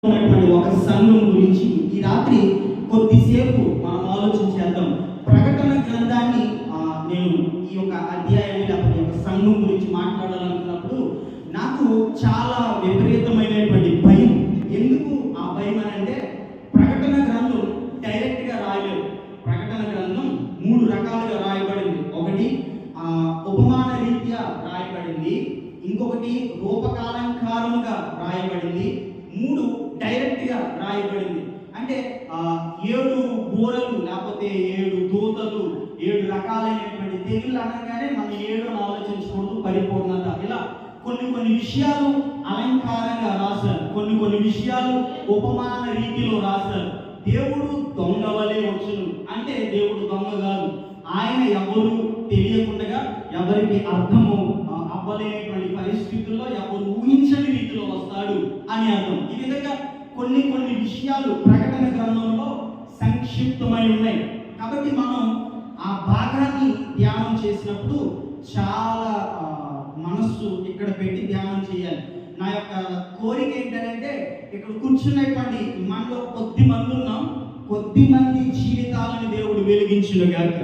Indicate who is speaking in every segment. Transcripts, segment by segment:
Speaker 1: ఒక సంఘం గురించి ఈ రాత్రి కొద్దిసేపు మనం ఆలోచించేద్దాం. ప్రకటన గ్రంథాన్ని నేను ఈ యొక్క అధ్యాయం లేకపోతే ఒక సంఘం గురించి మాట్లాడాలనుకున్నప్పుడు నాకు చాలా విపరీతమైనటువంటి భయం. ఎందుకు ఆ భయం అని అంటే, ప్రకటన గ్రంథం డైరెక్ట్గా రాయలేదు. ప్రకటన గ్రంథం 3 రకాలుగా రాయబడింది. ఒకటి ఉపమాన రీత్యా రాయబడింది, ఇంకొకటి రూపకాలంకారముగా రాయబడింది, 3 డైరెక్ట్గా రాయబడింది. అంటే 7 బోరలు లేకపోతే 7 దూతలు, 7 రకాలైనటువంటి తెగులు అనగానే మనం 7 ఆలోచించకూడదు, పరిపూర్ణత. ఇలా కొన్ని విషయాలు అలంకారంగా రాశారు, కొన్ని విషయాలు ఉపమాన రీతిలో రాశారు. దేవుడు దొంగ వలె వచ్చును అంటే దేవుడు దొంగ కాదు. ఆయన ఎవరు తెలియకుండా, ఎవరికి అర్థము అవ్వలేనటువంటి పరిస్థితుల్లో, ఎవరు ఊహించని రీతిలో వస్తాడు అని అర్థం. ఈ విధంగా కొన్ని విషయాలు ప్రకటన గ్రంథంలో సంక్షిప్తమై ఉన్నాయి. కాబట్టి మనం ఆ భాగాన్ని ధ్యానం చేసినప్పుడు చాలా మనస్సు ఇక్కడ పెట్టి ధ్యానం చేయాలి. నా యొక్క కోరిక ఏంటంటే, ఇక్కడ కూర్చున్నటువంటి మనలో కొద్ది మంది జీవితాలను దేవుడు వెలిగించును గాక,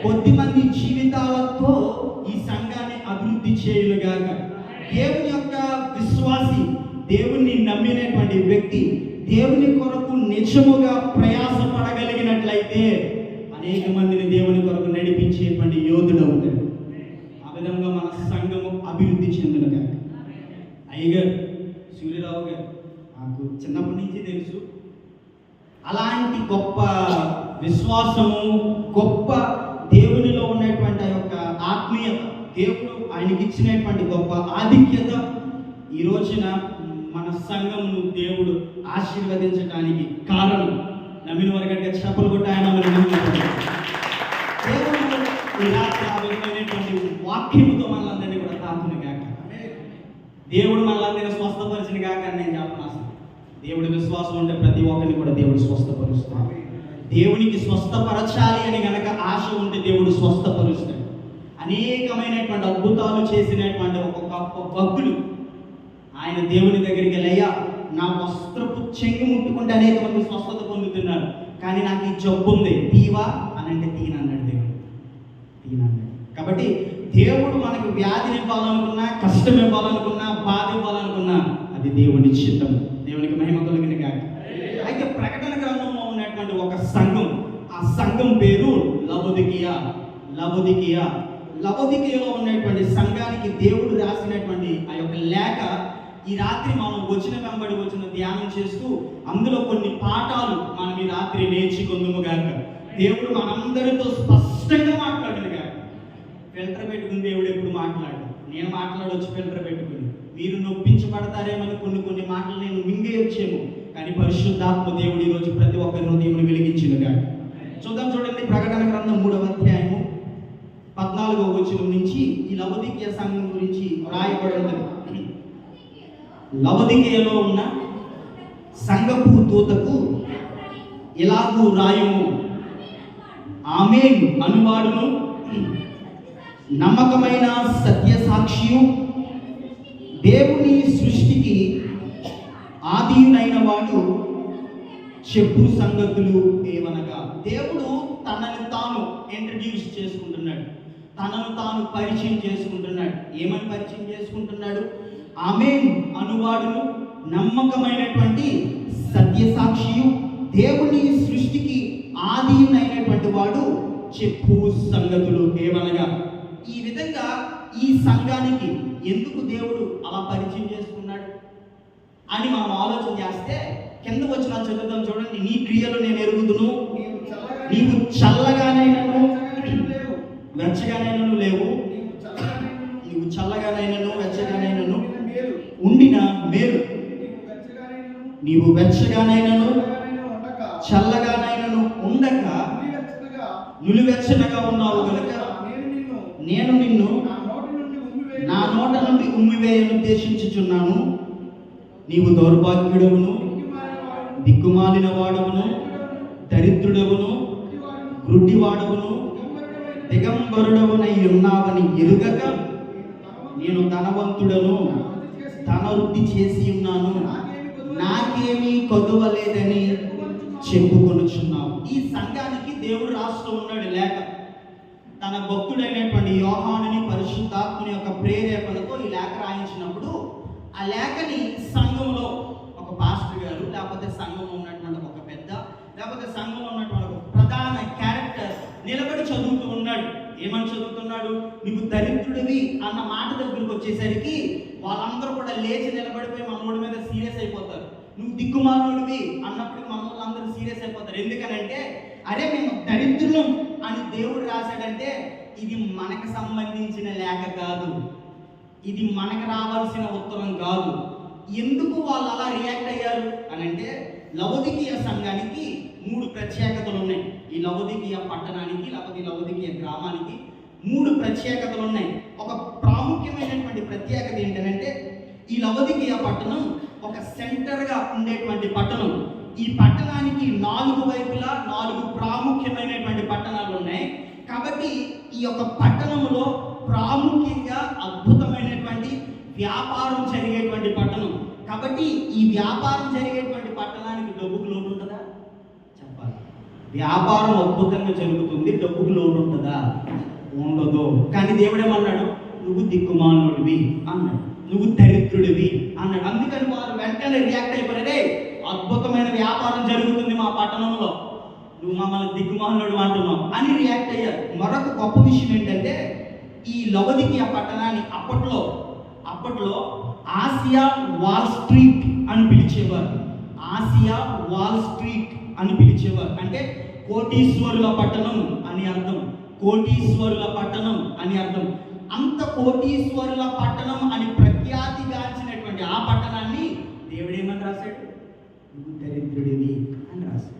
Speaker 1: కొద్ది మంది జీవితాలతో ఈ సంఘాన్ని అభివృద్ధి చేయును గాక. దేవుని యొక్క విశ్వాసి, దేవుణ్ణి నమ్మినటువంటి వ్యక్తి, దేవుని కొరకు నిజముగా ప్రయాసపడగలిగినట్లయితే అనేక మందిని దేవుని కొరకు నడిపించేటువంటి యోధుడు అవుతాడు. ఆ విధంగా మన సంఘము అభివృద్ధి చెందును గాక. అయ్యగారు సూర్యరావు గారు నాకు చిన్నప్పటి నుంచి తెలుసు. అలాంటి గొప్ప విశ్వాసము, గొప్ప దేవునిలో ఉన్నటువంటి ఆ యొక్క ఆత్మీయత, దేవుడు ఆయనకి ఇచ్చినటువంటి గొప్ప ఆధిక్యత ఈ రోజున మన సంఘమును దేవుడు ఆశీర్వదించడానికి కారణం. నమ్మిన వరకటిగా చేపలు కొట్టి ఆయన దేవుడు ఈ రాత్రి ఆ విధమైనటువంటి వాక్యముతో మనలందరినీ కూడా తాకును గాక. దేవుడు మనలందరినీ స్వస్థపరిచిన గాక అని నేను చెప్పను. అసలు దేవుడి విశ్వాసం ఉంటే ప్రతి ఒక్కరిని కూడా దేవుడు స్వస్థపరుస్తాడు. దేవునికి స్వస్థపరచాలి అని గనక ఆశ ఉంటే దేవుడు స్వస్థపరుస్తాడు. అనేకమైనటువంటి అద్భుతాలు చేసినటువంటి ఒక గొప్ప భక్తులు ఆయన దేవుని దగ్గరికి వెళ్ళయ్యా, నా వస్త్రపు చెంగు ముట్టుకుంటే అనేక మంది స్వస్థత పొందుతున్నారు, కానీ నాకు ఈ జబ్బు ఉంది, తీవా అని అంటే తీనన్నాడు దేవుడు, తీనన్నాడు. కాబట్టి దేవుడు మనకు వ్యాధిని ఇవ్వాలనుకున్నా, కష్టం ఇవ్వాలనుకున్నా, బాధ ఇవ్వాలనుకున్నా అది దేవుని చిత్తం. దేవునికి మహిమ కలిగిన గాక. అయితే ప్రకటన గ్రంథంలో ఉన్నటువంటి ఒక సంఘం, ఆ సంఘం పేరు లవొదికీయ. లవొదికీయలో ఉన్నటువంటి సంఘానికి దేవుడు రాసినటువంటి ఆ యొక్క లేఖ ఈ రాత్రి మనం వచ్చిన ధ్యానం చేస్తూ అందులో కొన్ని పాఠాలు మనం ఈ రాత్రి నేర్చుకుందుము గాక. దేవుడు మనందరితో స్పష్టంగా మాట్లాడును గాక. ఫిల్టర్ పెట్టుకుని దేవుడు ఎప్పుడు మాట్లాడు, నేను మాట్లాడవచ్చు ఫిల్టర్ పెట్టుకుని. మీరు నొప్పించబడతారేమని కొన్ని మాటలు నేను మింగేయొచ్చేమో, కానీ పరిశుద్ధాత్మ దేవుడు ఈరోజు ప్రతి ఒక్కరి హృదయమును వెలిగించును గాక. చూడండి ప్రకటన గ్రంథం 3వ అధ్యాయము 14వ వచనం నుంచి ఈ లవొదికీయ సంఘం గురించి రాయబడింది. లవొదికీయలో ఉన్న సంఘపు దూతకు ఇలాగూ రాయుము, ఆమేన్ అనువాడును, నమ్మకమైన సత్యసాక్షియు, దేవుని సృష్టికి ఆదియునైన వాడు చెప్పు సంగతులు ఏమనగా. దేవుడు తనను తాను ఇంట్రడ్యూస్ చేసుకుంటున్నాడు, తనను తాను పరిచయం చేసుకుంటున్నాడు. ఏమని పరిచయం చేసుకుంటున్నాడు? ఆమేన్ అనువాడును, నమ్మకమైనటువంటి సత్యసాక్షియు, దేవుని సృష్టికి ఆదియునైనటువంటి వాడు చెప్పు సంగతులు ఏమనగా. ఈ విధంగా ఈ సంఘానికి ఎందుకు దేవుడు అలా పరిచయం చేసుకున్నాడు అని మనం ఆలోచన చేస్తే కింద వచ్చిన చదువుతాం చూడండి. నీ క్రియలు నేను ఎరుగుదును, నీవు చల్లగానైనను వెచ్చగానైనను లేవు, నీవు చల్లగానైనను వెచ్చగానైనను ఉండిన మేలు, నీవు వెచ్చగానైనను చల్లగానైనను ఉండక నులివెచ్చనగా ఉన్నావు కనుక నేను నిన్ను నా నోట నుండి ఉమ్మివేయను ఉద్దేశించుచున్నాను. నీవు దౌర్భాగ్యుడవును, దిక్కుమాలిన వాడవును, దరిద్రుడవును, గుడ్డివాడవును, దిగంబరుడవునై ఉన్నావని ఎరుగక నేను ధనవంతుడను, ధనవృద్ధి చేసి ఉన్నాను, నాకేమీ కొదవలేదని చెప్పుకొనుచున్నావు. ఈ సంఘానికి దేవుడు రాస్తూ ఉన్నాడు లేఖ. తన భక్తుడైనటువంటి యోహానుని పరిశుద్ధాత్మని యొక్క ప్రేరేపణతో ఈ లేఖ రాయించినప్పుడు ఆ లేఖని సంఘంలో ఒక పాస్టర్ గారు, లేకపోతే సంఘంలో ఉన్నటువంటి ఒక పెద్ద, లేకపోతే సంఘంలో ఉన్నటువంటి ఒక ప్రధాన క్యారెక్టర్ నిలబడి చదువుతూ ఉన్నాడు. ఏమని చదువుతున్నాడు? నువ్వు దరిద్రుడివి అన్న మాట దగ్గరికి వచ్చేసరికి వాళ్ళందరూ కూడా లేచి నిలబడిపోయి మనోడి మీద సీరియస్ అయిపోతారు. నువ్వు దిక్కుమానుడివి అన్నప్పుడు మన వాళ్ళందరూ సీరియస్ అయిపోతారు. ఎందుకనంటే అరే మేము దరిద్రులం అని దేవుడు రాశాడంటే ఇది మనకు సంబంధించిన లేఖ కాదు, ఇది మనకు రావాల్సిన ఉత్తరం కాదు. ఎందుకు వాళ్ళు అలా రియాక్ట్ అయ్యారు అని అంటే లవోదికీయ సంఘానికి 3 ప్రత్యేకతలు ఉన్నాయి. ఈ లవోదికీయ పట్టణానికి, లేకపోతే ఈ లవోదికీయ గ్రామానికి 3 ప్రత్యేకతలు ఉన్నాయి. ఒక ప్రాముఖ్యమైనటువంటి ప్రత్యేకత ఏంటంటే ఈ లవోదికీయ పట్టణం ఒక సెంటర్గా ఉండేటువంటి పట్టణం. ఈ పట్టణానికి 4 వైపులా 4 ప్రాముఖ్యమైనటువంటి పట్టణాలు ఉన్నాయి. కాబట్టి ఈ యొక్క పట్టణంలో ప్రాముఖ్యంగా అద్భుతమైనటువంటి వ్యాపారం జరిగేటువంటి పట్టణం. కాబట్టి ఈ వ్యాపారం జరిగేటువంటి పట్టణానికి డబ్బుకు లోటు ఉంటుందా? చెప్పాలి. వ్యాపారం అద్భుతంగా జరుగుతుంది, డబ్బుకు లోటు ఉంటుందా? ఉండదు. కానీ దేవుడు ఏమన్నాడు? నువ్వు దిక్కుమానుడివి అన్నాడు, నువ్వు దరిద్రుడివి అన్నాడు. అందుకని వారు వెంటనే రియాక్ట్ అయిపోయారే, అద్భుతమైన వ్యాపారం జరుగుతుంది మా పట్టణంలో, నువ్వు మమ్మల్ని దిక్కుమానుడు అంటున్నావు అని రియాక్ట్ అయ్యారు. మరొక గొప్ప విషయం ఏంటంటే ఈ లవోదికీయ పట్టణాన్ని అప్పట్లో ఆసియా వాల్ స్ట్రీట్ అని పిలిచేవారు. ఆసియా వాల్ స్ట్రీట్ అని పిలిచేవారు. అంటే కోటీశ్వరుల పట్టణం అని అర్థం. కోటీశ్వరుల పట్టణం అని అర్థం. అంత కోటీశ్వరుల పట్టణం అని ప్రఖ్యాతిగాంచినటువంటి ఆ పట్టణాన్ని దేవుడు ఏమని రాశాడు? నువ్వు దరిద్రుడివి అని రాశాడు.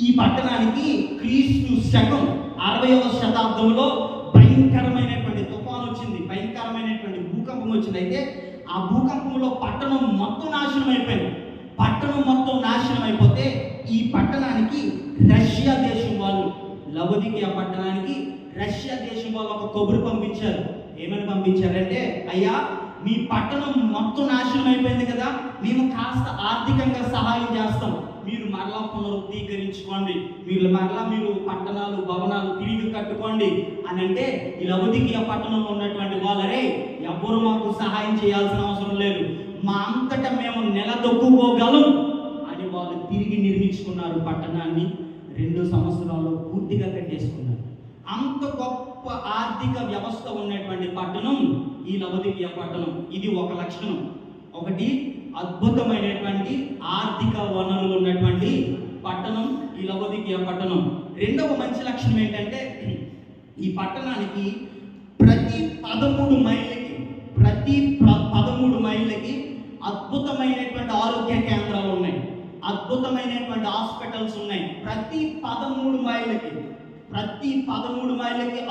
Speaker 1: ఈ పట్టణానికి క్రీస్తు శకం 60వ శతాబ్దంలో భయంకరమైనటువంటి తుఫాను వచ్చింది, భయంకరమైనటువంటి భూకంపం వచ్చింది. అయితే ఆ భూకంపంలో పట్టణం మొత్తం నాశనం అయిపోయింది. పట్టణం మొత్తం నాశనం అయిపోతే ఈ పట్టణానికి రష్యా దేశం వాళ్ళు, లవోదికీయ పట్టణానికి రష్యా దేశం వాళ్ళు ఒక కబురు పంపించారు. ఏమని పంపించారంటే, అయ్యా మీ పట్టణం మొత్తం నాశనం అయిపోయింది కదా, మేము కాస్త ఆర్థికంగా సహాయం చేస్తాం, మీరు మరలా పునరుద్ధీకరించుకోండి, మీరు పట్టణాలు భవనాలు తిరిగి కట్టుకోండి అని అంటే ఈ లవోదికీయ పట్టణంలో ఉన్నటువంటి వాళ్ళరే ఎవ్వరు మాకు సహాయం చేయాల్సిన అవసరం లేదు, మా అంతటా మేము నిలదొక్కుకోగలం అని వాళ్ళు తిరిగి నిర్మించుకున్నారు. పట్టణాన్ని 2 సంవత్సరాల్లో పూర్తిగా కట్టేసుకున్నారు. అంత గొప్ప ఆర్థిక వ్యవస్థ ఉన్నటువంటి పట్టణం ఈ లవోదికీయ పట్టణం. ఇది ఒక లక్షణం. ఒకటి, అద్భుతమైనటువంటి ఆర్థిక వనరులు ఉన్నటువంటి పట్టణం ఈ లవోదికీయ పట్టణం. రెండవ మంచి లక్షణం ఏంటంటే ఈ పట్టణానికి ప్రతి 13 మైళ్ళకి అద్భుతమైనటువంటి ఆరోగ్య కేంద్రాలు ఉన్నాయి, అద్భుతమైనటువంటి హాస్పిటల్స్ ఉన్నాయి. ప్రతి 13 మైళ్ళకి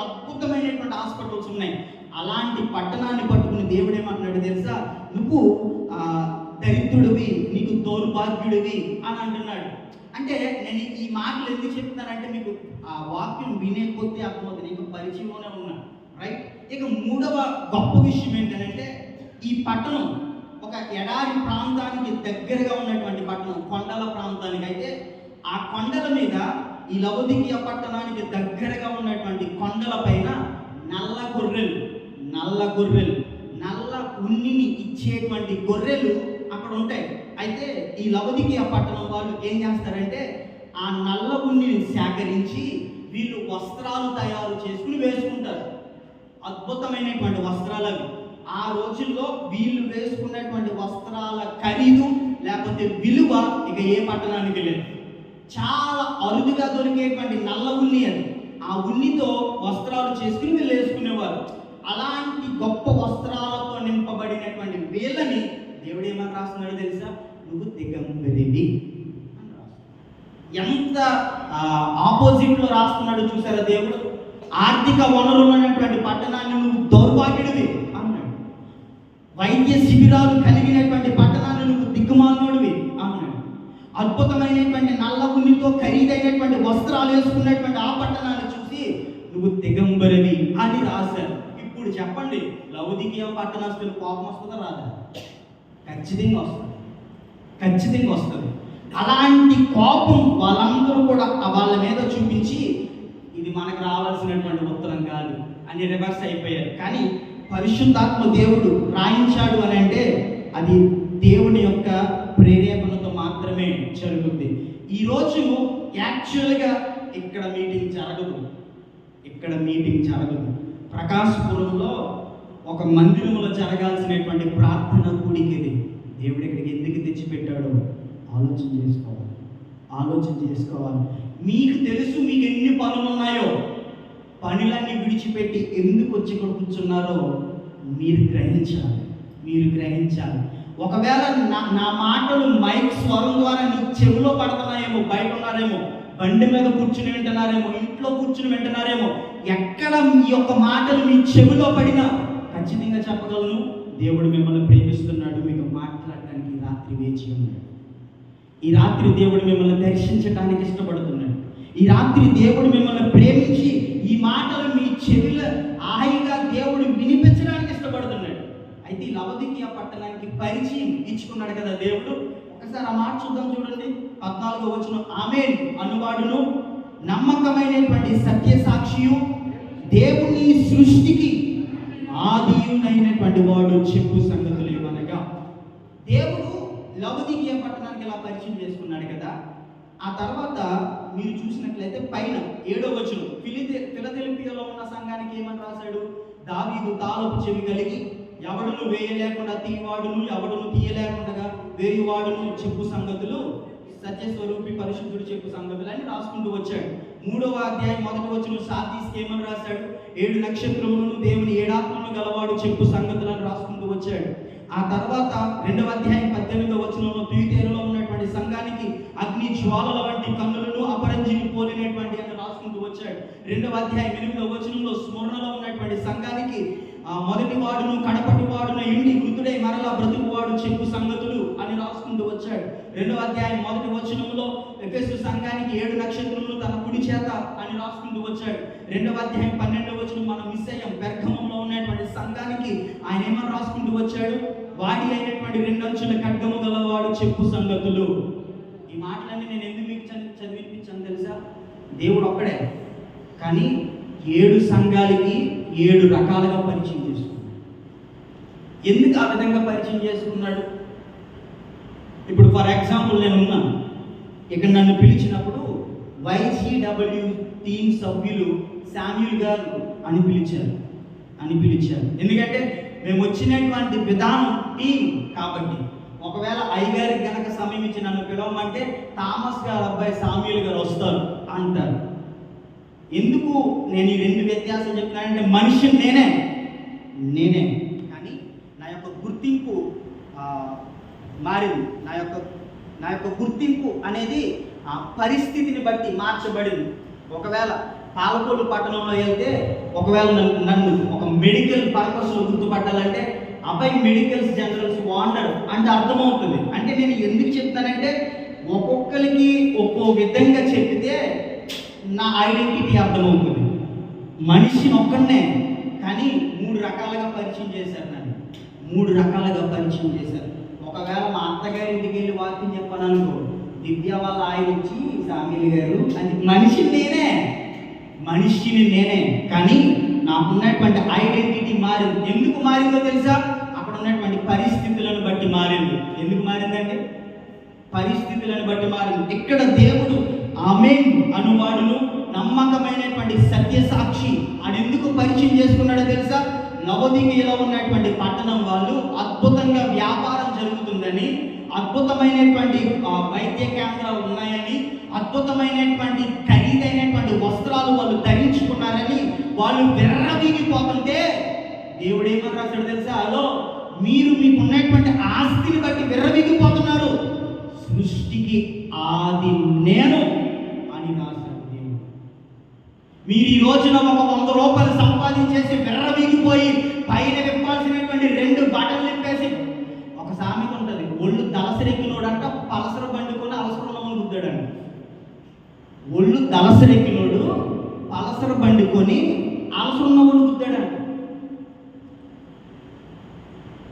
Speaker 1: అద్భుతమైనటువంటి హాస్పిటల్స్ ఉన్నాయి. అలాంటి పట్టణాన్ని పట్టుకుని దేవుడు ఏమంటున్నాడు తెలుసా? నువ్వు దరిద్రుడివి, నీకు దౌర్భాగ్యుడివి అని అంటున్నాడు. అంటే నేను ఈ మాటలు ఎందుకు చెప్తున్నానంటే మీకు ఆ వాక్యం వినే కొద్దీ అర్థమవుతుంది, నీకు పరిచయంలోనే ఉన్నాను, రైట్? ఇక 3వ గొప్ప విషయం ఏంటంటే ఈ పట్టణం ఒక ఎడారి ప్రాంతానికి దగ్గరగా ఉన్నటువంటి పట్టణం, కొండల ప్రాంతానికి. అయితే ఆ కొండల మీద ఈ లవోదికీయ పట్టణానికి దగ్గరగా ఉన్నటువంటి కొండల పైన నల్ల గొర్రెలు నల్ల ఉన్నిని ఇచ్చేటువంటి గొర్రెలు అక్కడ ఉంటాయి. అయితే ఈ లవోదికీయ పట్టణం వాళ్ళు ఏం చేస్తారంటే ఆ నల్ల ఉన్నిని సేకరించి వీళ్ళు వస్త్రాలు తయారు చేసుకుని వేసుకుంటారు. అద్భుతమైనటువంటి వస్త్రాలు అవి. ఆ రోజుల్లో వీళ్ళు వేసుకున్నటువంటి వస్త్రాల ఖరీదు లేకపోతే విలువ ఇక ఏ పట్టణానికి లేదు. చాలా అరుదుగా దొరికేటువంటి నల్ల ఉన్ని అది. ఆ ఉన్నితో వస్త్రాలు చేసుకుని వీళ్ళు వేసుకునేవారు. అలాంటి గొప్ప వస్త్రాలతో నింపబడినటువంటి వీళ్ళని దేవుడు ఏమని రాస్తున్నాడు తెలుసా? నువ్వు దిగంబరివి అని రాస్తున్నాడు. ఎంత ఆపోజిట్లో రాస్తున్నాడు చూసారా దేవుడు? ఆర్థిక వనరులు ఉన్నటువంటి పట్టణాన్ని నువ్వు దౌర్భాగ్యుడివి అన్నాడు. వైద్య శిబిరాలు కలిగినటువంటి పట్టణాన్ని నువ్వు దిక్కుమాలినోడివి అన్నాడు. అద్భుతమైనటువంటి నల్ల ఉన్నితో ఖరీదైనటువంటి వస్త్రాలు వేసుకున్నటువంటి ఆ పట్టణాన్ని చూసి నువ్వు దిగంబరివి అని రాశారు. ఇప్పుడు చెప్పండి, లవోదికీయ పట్టణస్తులు కోపం వస్తుందా రాదా? ఖచ్చితంగా వస్తుంది. ఖచ్చితంగా వస్తుంది. అలాంటి కోపం వాళ్ళందరూ కూడా వాళ్ళ మీద చూపించి ఇది మనకు రావాల్సినటువంటి ఉత్తరం కాదు అని రివర్స్ అయిపోయారు. కానీ పరిశుద్ధాత్మ దేవుడు రాయించాడు అని అంటే అది దేవుని యొక్క ప్రేరేపణతో మాత్రమే జరుగుతుంది. ఈరోజు యాక్చువల్గా ఇక్కడ మీటింగ్ జరగదు. ప్రకాశపురంలో ఒక మందిరంలో జరగాల్సినటువంటి ప్రార్థన కూడిక ఇది. దేవుడు ఇక్కడికి ఎందుకు తెచ్చిపెట్టాడో ఆలోచన చేసుకోవాలి. మీకు తెలుసు మీకు ఎన్ని పనులు ఉన్నాయో, పనులన్నీ విడిచిపెట్టి ఎందుకు వచ్చి ఇక్కడ కూర్చున్నారో మీరు గ్రహించాలి. ఒకవేళ నా మాటలు మైక్ స్వరం ద్వారా నీ చెవిలో పడుతున్నాయేమో, బయట ఉన్నారేమో, బండి మీద కూర్చుని వింటున్నారేమో, ఇంట్లో కూర్చుని వింటున్నారేమో, ఎక్కడ మీ యొక్క మాటలు మీ చెవిలో పడినా ఖచ్చితంగా చెప్పగలను, దేవుడు మిమ్మల్ని ప్రేమిస్తున్నాడు, మీకు మాట్లాడటానికి ఈ రాత్రి వేచి ఉన్నాడు. ఈ రాత్రి దేవుడు మిమ్మల్ని దర్శించడానికి ఇష్టపడుతున్నాడు. ఈ రాత్రి దేవుడు మిమ్మల్ని ప్రేమించి ఈ మాటలు మీ చెవిలో హాయిగా దేవుడు వినిపించడానికి ఇష్టపడుతున్నాడు. అయితే ఈ లవదికీయ పట్టణానికి పరిచయం ఇచ్చుకున్నాడు కదా దేవుడు. ఒకసారి ఆ మాట చూద్దాం, చూడండి. 14వ వచనం, ఆమేన్ అనువాడును నమ్మకమైనటువంటి సత్య సాక్షియు దేవుని సృష్టికి ఆదియునైనటువంటి వాడు చెప్పు సంగతులు ఇవనగా. దేవుడు లవదికీయ పట్టణానికి ఇలా పరిచయం చేసుకున్నాడు కదా. ఆ తర్వాత మీరు చూసినట్లయితే పైన 7వ వచనం, ఫిలదెల్ఫియాలో ఉన్న సంఘానికి ఏమని రాశాడు? దావీదు తాళపు చెవి కలిగి ఎవడును వేయలేకుండా తీయవాడును, ఎవడును తీయలేకుండా వేయువాడును చెప్పు సంగతులు, సత్యస్వరూపి పరిశుద్ధుడు చెప్పు సంగతులు అని రాసుకుంటూ వచ్చాడు. 3వ అధ్యాయం 1వ వచనం సాదీస్కి ఏమని రాశాడు? 7 నక్షత్రములను దేవుని 7 ఆత్మలను గలవాడు చెప్పు సంగతులను రాసుకుంటూ వచ్చాడు. ఆ తర్వాత 2వ అధ్యాయం 18వ వచనంలో తుయితేరులో ఉన్నటువంటి సంఘానికి అగ్ని జ్వాలల వంటి కన్నులను అపరంజిని పోలినటువంటి అని రాసుకుంటూ వచ్చాడు. 2వ అధ్యాయం 8వ వచనంలో స్మరణలో ఉన్నటువంటి సంఘానికి మొదటి వాడును కడపటి వాడును ఎండి మృతుడై మరలా బ్రతుకువాడు చెప్పు సంగతులు అని రాసుకుంటూ వచ్చాడు. 2వ అధ్యాయం 1వ వచనంలో ఎఫెసు సంఘానికి 7 నక్షత్రములు తన కుడి చేత అని రాసుకుంటూ వచ్చాడు. 2వ అధ్యాయం 12వ వచనం మనం మిస్ అయ్యాం. బెర్గములో ఉన్నటువంటి సంఘానికి ఆయన ఏమని రాసుకుంటూ వచ్చాడు? వాడి అయినటువంటి 2 అంచుల ఖడ్గము గలవాడు చెప్పు సంగతులు. ఈ మాటలన్నీ నేను ఎందుకు మీకు చదివించాను తెలుసా? దేవుడు ఒక్కడే, కానీ 7 సంఘాలకి 7 రకాలుగా పరిచయం చేసుకున్నాడు. ఎందుకు ఆ విధంగా పరిచయం చేసుకున్నాడు? ఇప్పుడు ఫర్ ఎగ్జాంపుల్ నేను ఉన్నాను ఇక్కడ, నన్ను పిలిచినప్పుడు YGW టీమ్ సభ్యులు శామ్యూల్ గారు అని పిలిచారు. ఎందుకంటే మేము వచ్చినటువంటి విధానం టీం కాబట్టి. ఒకవేళ అయ్యగారికి గనక సమయం ఇచ్చి నన్ను పిలవమంటే థామస్ గారు అబ్బాయి శామ్యూల్ గారు వస్తారు అంటారు. ఎందుకు నేను ఈ 2 వ్యత్యాసం చెప్తున్నానంటే, మనిషి నేనే కానీ నా యొక్క గుర్తింపు మారింది. నా యొక్క గుర్తింపు అనేది ఆ పరిస్థితిని బట్టి మార్చబడింది. ఒకవేళ పాలకొల్లు పట్టణంలో వెళ్తే ఒకవేళ నన్ను ఒక మెడికల్ పర్పస్లో గుర్తుపట్టాలంటే అబ్బాయి మెడికల్స్ జనరల్స్ ఓనర్ అంటే అర్థమవుతుంది. అంటే నేను ఎందుకు చెప్తానంటే, ఒక్కొక్కరికి ఒక్కో విధంగా చెప్తే నా ఐడెంటిటీ అర్థమవుతుంది. మనిషిని ఒక్కడనే కానీ 3 రకాలుగా పరిచయం చేశారు. నన్ను 3 రకాలుగా పరిచయం చేశారు. ఒకవేళ మా అత్తగారి ఇంటికి వెళ్ళి వాక్యం చెప్పాను అనుకో, దివ్య వాళ్ళ ఆయన వచ్చి శామ్యూల్ గారు అని, మనిషిని నేనే కానీ నాకున్నటువంటి ఐడెంటిటీ మారింది. ఎందుకు మారిందో తెలుసా? అక్కడ ఉన్నటువంటి పరిస్థితులను బట్టి మారింది. ఎందుకు మారిందంటే పరిస్థితులను బట్టి మారింది. ఇక్కడ దేవుడు ఆమేన్ అనువాడును నమ్మకమైనటువంటి సత్య సాక్షి అని ఎందుకు పరిచయం చేసుకున్నాడో తెలుసా? లవొదికీయలో ఉన్నటువంటి పట్టణం వాళ్ళు అద్భుతంగా వ్యాపారం జరుగుతుందని, అద్భుతమైనటువంటి వైద్య కేంద్రాలు ఉన్నాయని, అద్భుతమైనటువంటి ఖరీదైనటువంటి వస్త్రాలు వాళ్ళు ధరించుకున్నారని వాళ్ళు విర్రవీగిపోతుంటే దేవుడు ఏమని రాశాడు తెలుసా? అలో మీకున్నటువంటి ఆస్తిని బట్టి విర్రవీగిపోతున్నారు, సృష్టికి ఆది నేను అని రాశాడు దేవుడు. మీరు ఈ రోజున ఒక 100 రూపాయలు సంపాదించేసి విర్రవీగిపోయి పైన విప్పాల్సినటువంటి 2 బట్టలు విప్పేసి, ఒక సామెత ఉంటుంది, ఒళ్ళు దళసరెక్కినోడంట పలసర బండుకొని అలసరంలో గుద్దాడంట. ఒళ్ళు దళసరెక్కినోడు పలసర బండుకొని అలసరంలో గుద్దాడంట.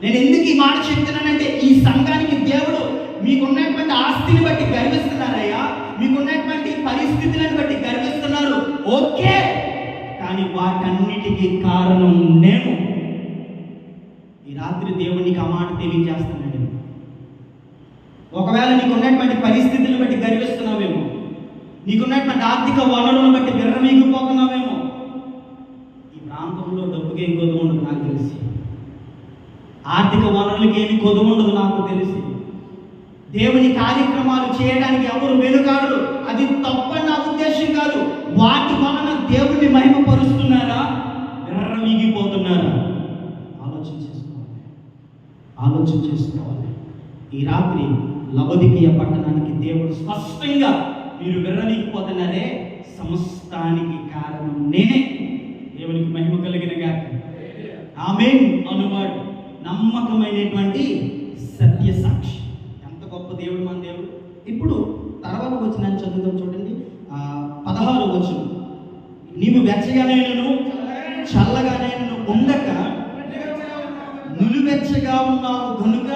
Speaker 1: నేను ఎందుకు ఈ మాట చెప్తున్నానంటే, ఈ సంఘానికి దేవుడు మీకున్నటువంటి ఆస్తిని బట్టి గర్విస్తున్నారయ్యా, మీకున్నటువంటి పరిస్థితులను బట్టి గర్విస్తున్నారు, ఓకే. కానీ వాటన్నిటికీ కారణం నేను. ఈ రాత్రి దేవునికి ఆ మాట తెలియజేస్తున్నాడు. ఒకవేళ నీకున్నటువంటి పరిస్థితులను బట్టి గర్విస్తున్నావేమో, నీకున్నటువంటి ఆర్థిక వనరులను బట్టి విర్రమీగిపోతున్నావేమో. ఈ ప్రాంతంలో డబ్బుకి ఏం కొదువు ఉండదు నాకు తెలిసి, ఆర్థిక వనరులకి ఏమి కొదువు ఉండదు నాకు తెలిసి. దేవుని కార్యక్రమాలు చేయడానికి ఎవరు వెనుకాడరు. అది తప్పని నా ఉద్దేశం కాదు. వాటి వలన దేవుణ్ణి మహిమపరుస్తున్నారా, విర్రమీగిపోతున్నారా? ఆలోచన చేసుకోవాలి. ఈ రాత్రి లవొదికీయ పట్టణానికి దేవుడు స్పష్టంగా, మీరు విర్రమీగిపోతున్నారే, సమస్తానికి కారణం నేనే. దేవునికి మహిమ కలిగిన గాక. ఆమేన్ అనువాడు నమ్మకమైనటువంటి సత్య సాక్షి. ఎంత గొప్ప దేవుడు మన దేవుడు. ఇప్పుడు తర్వాత వచ్చిన చదువుతాం చూడండి, 16వ వచనం. నీవు వెచ్చగానైనను చల్లగానైనను ఉండక నులువెచ్చగా ఉన్నావు కనుక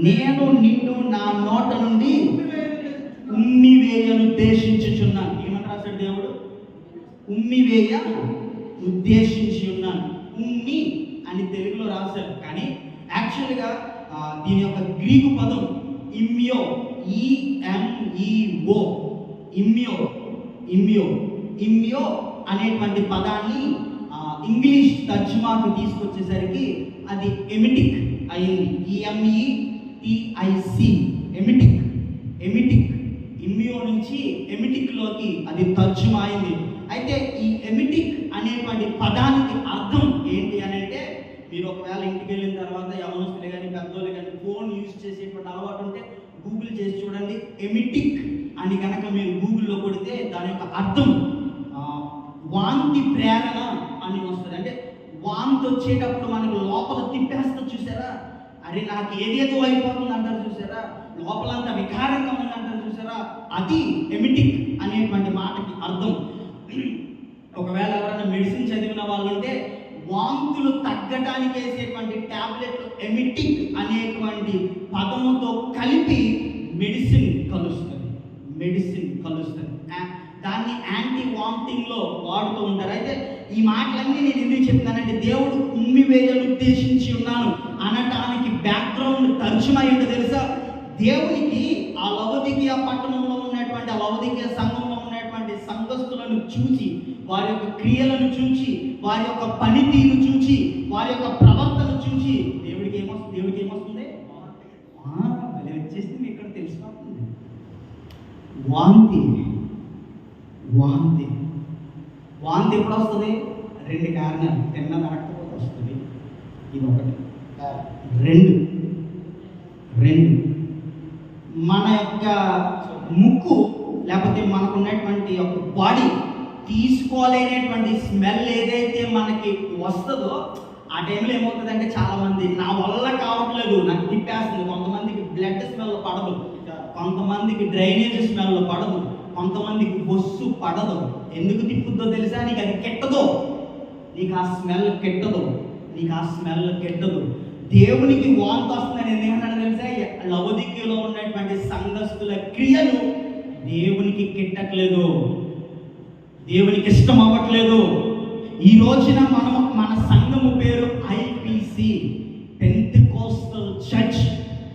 Speaker 1: నేను నిన్ను నా నోట నుండి ఉమ్మివేయను ఉద్దేశించుచున్నాను. ఏమని రాశాడు దేవుడు? ఉమ్మివేయ ఉద్దేశించి ఉన్నాను. ఉమ్మి అని తెలుగులో రాశారు, కానీ యాక్చువల్గా దీని యొక్క గ్రీకు పదం ఇమ్యో, ఈఎంఈఓ, ఇమ్యో. ఇమ్యో ఇమ్యో అనేటువంటి పదాన్ని ఇంగ్లీష్ తర్జుమాకు తీసుకొచ్చేసరికి అది ఎమిటిక్ అయింది. EMETIC, emetic. ఎమిటిక్ ఇమ్యో నుంచి ఎమిటిక్లోకి అది తర్జుమా అయింది. అయితే ఈ ఎమిటిక్ అనేటువంటి పదానికి అర్థం ఏంటి అని అంటే, మీరు ఒకవేళ ఇంటికి వెళ్ళిన తర్వాత యవనస్తులు కానీ పెద్దోళ్ళు కానీ ఫోన్ యూజ్ చేసేటువంటి అలవాటు ఉంటే గూగుల్ చేసి చూడండి. ఎమిటిక్ అని కనుక మీరు గూగుల్లో కొడితే దాని యొక్క అర్థం వాంతి ప్రేరణ అని వస్తుంది. అంటే వాంతి వచ్చేటప్పుడు మనకు లోపల తిప్పేస్తా చూసారా, అరే నాకు ఏదేదో అయిపోతుంది అంటారు చూసారా, లోపలంతా వికారంగా ఉంది అంటారు చూసారా, అది ఎమిటిక్ అనేటువంటి మాటకి అర్థం. ఒకవేళ ఎవరైనా మెడిసిన్ చదివిన వాళ్ళు ఉంటే వాంతులు తగ్గటానికి వేసేటువంటి ట్యాబ్లెట్లు ఎమిటిక్ అనేటువంటి పదముతో కలిపి మెడిసిన్ కలుస్తుంది. దాన్ని యాంటీ వామిటింగ్లో వాడుతూ ఉంటారు. అయితే ఈ మాటలన్నీ నేను ఎందుకు చెప్తున్నానంటే, దేవుడు ఉమ్మివేయను ఉద్దేశించి ఉన్నాను అనటానికి బ్యాక్గ్రౌండ్ తర్జుమా ఏంటో తెలుసా? దేవునికి ఆ లవొదికీయ పట్టణంలో ఉన్నటువంటి, ఆ లవొదికీయ సంఘంలో ఉన్నటువంటి సంఘస్థులను చూసి, వారి యొక్క క్రియలను చూసి, వారి యొక్క పనితీరు చూసి, వారి యొక్క ప్రవర్తన చూసి దేవుడికి ఏమొస్తుంది? వచ్చేసింది, ఇక్కడ తెలిసిపోతుంది. వాంతి ఎప్పుడు వస్తుంది? 2 కారణాలు. తిన్న దాటకపోతే వస్తుంది, ఇది ఒకటి. 2 మన యొక్క ముక్కు లేకపోతే మనకున్నటువంటి యొక్క బాడీ తీసుకోలేనటువంటి స్మెల్ ఏదైతే మనకి వస్తుందో ఆ టైంలో ఏమవుతుందంటే, చాలామంది నా వల్ల కావట్లేదు, నాకు తిప్పేస్తుంది. కొంతమందికి బ్లడ్ స్మెల్ పడదు, కొంతమందికి డ్రైనేజ్ స్మెల్ పడదు, కొంతమందికి బొస్సు పడదు. ఎందుకు తిప్పుద్దో తెలుసా? నీకు అది కెట్టదు, నీకు ఆ స్మెల్ కెట్టదు. దేవునికి వాంతి వస్తుందని ఎందుకంటే తెలుసా? లవొదికీయలో ఉన్నటువంటి సంఘస్థుల క్రియలు దేవునికి కెట్టట్లేదు, దేవునికి ఇష్టం అవ్వట్లేదు. ఈ రోజున మన సంఘము పేరు IPC, పెంతెకోస్తల్ చర్చ్.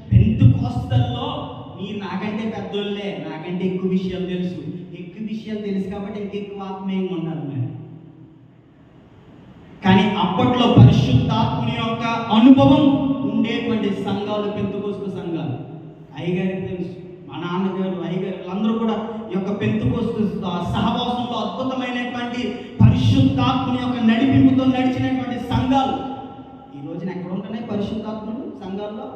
Speaker 1: పెంతెకోస్తల్లో మీరు నాకంటే పెద్దోళ్ళే, నాకంటే ఎక్కువ విషయాలు తెలుసు కాబట్టి ఇంకెక్కువ ఆత్మీయంగా ఉన్నారు మీరు. కానీ అప్పట్లో పరిశుద్ధాత్మని యొక్క అనుభవం ఉండేటువంటి సంఘాలు పెంతెకోస్తు సంఘాలు. అయ్యగారికి తెలుసు, మా నాన్నగారు, అయ్యగారు అందరూ కూడా ఈ యొక్క పెంతెకోస్తు సహవాసంలో అద్భుతమైనటువంటి పరిశుద్ధాత్మని యొక్క నడిపింపుతో నడిచినటువంటి సంఘాలు. ఈ రోజున ఎక్కడ ఉంటున్నాయి పరిశుద్ధాత్మలు సంఘాల్లో?